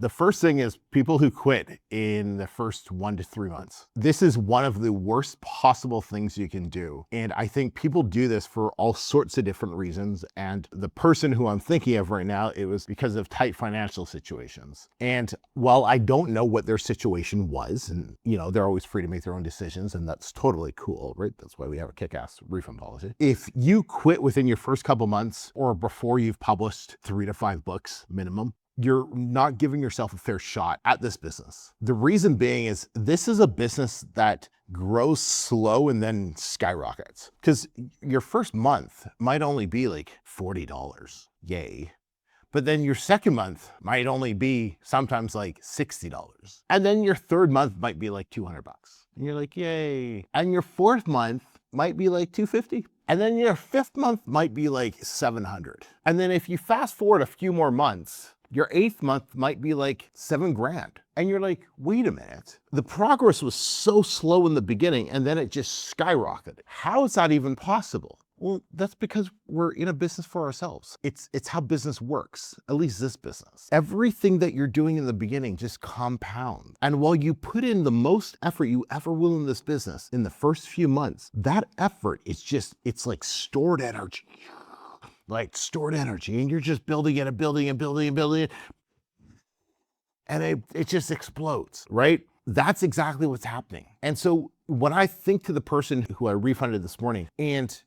The first thing is people who quit in the first 1 to 3 months. This is one of the worst possible things you can do. And I think people do this for all sorts of different reasons. And the person who I'm thinking of right now, it was because of tight financial situations. And while I don't know what their situation was, and they're always free to make their own decisions, and that's totally cool, right? That's why we have a kick-ass refund policy. If you quit within your first couple months or before you've published 3 to 5 books minimum, you're not giving yourself a fair shot at this business. The reason being is this is a business that grows slow and then skyrockets. Because your first month might only be like $40. Yay. But then your second month might only be sometimes like $60. And then your third month might be like $200. And you're like, yay. And your fourth month might be like $250. And then your fifth month might be like $700. And then if you fast forward a few more months, your eighth month might be like $7,000. And you're like, wait a minute. The progress was so slow in the beginning and then it just skyrocketed. How is that even possible? Well, that's because we're in a business for ourselves. It's how business works, at least this business. Everything that you're doing in the beginning just compounds. And while you put in the most effort you ever will in this business in the first few months, that effort is it's like stored energy. And you're just building it and building and building and building it. And it just explodes, right? That's exactly what's happening. And so when I think to the person who I refunded this morning, and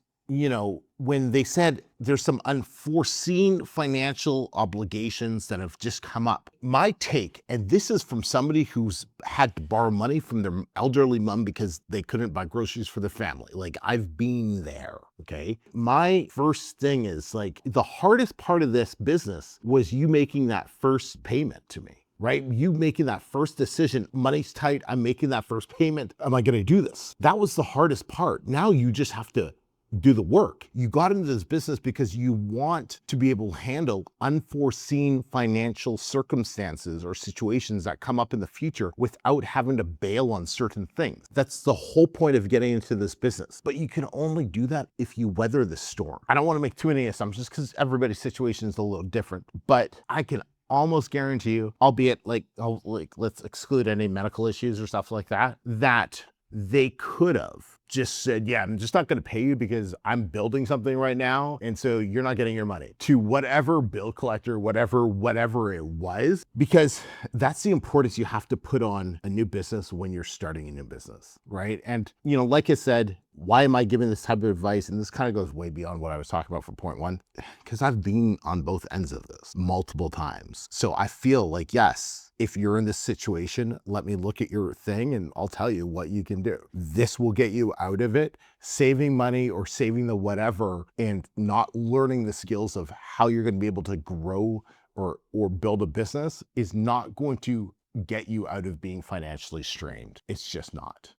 when they said there's some unforeseen financial obligations that have just come up, my take, and this is from somebody who's had to borrow money from their elderly mom because they couldn't buy groceries for their family. Like, I've been there, okay? My first thing is like, the hardest part of this business was you making that first payment to me. Right? You making that first decision, money's tight, I'm making that first payment. Am I going to do this? That was the hardest part. Now you just have to do the work. You got into this business because you want to be able to handle unforeseen financial circumstances or situations that come up in the future without having to bail on certain things. That's the whole point of getting into this business. But you can only do that if you weather the storm. I don't want to make too many assumptions because everybody's situation is a little different, but I can almost guarantee you, albeit let's exclude any medical issues or stuff like that, that they could have just said, yeah, I'm just not going to pay you because I'm building something right now. And so you're not getting your money to whatever bill collector, whatever it was, because that's the importance you have to put on a new business when you're starting a new business, right? And, like I said, why am I giving this type of advice? And this kind of goes way beyond what I was talking about for point one, because I've been on both ends of this multiple times. So I feel like, yes, if you're in this situation, let me look at your thing and I'll tell you what you can do. This will get you out of it. Saving money or saving the whatever and not learning the skills of how you're going to be able to grow or build a business is not going to get you out of being financially strained. It's just not.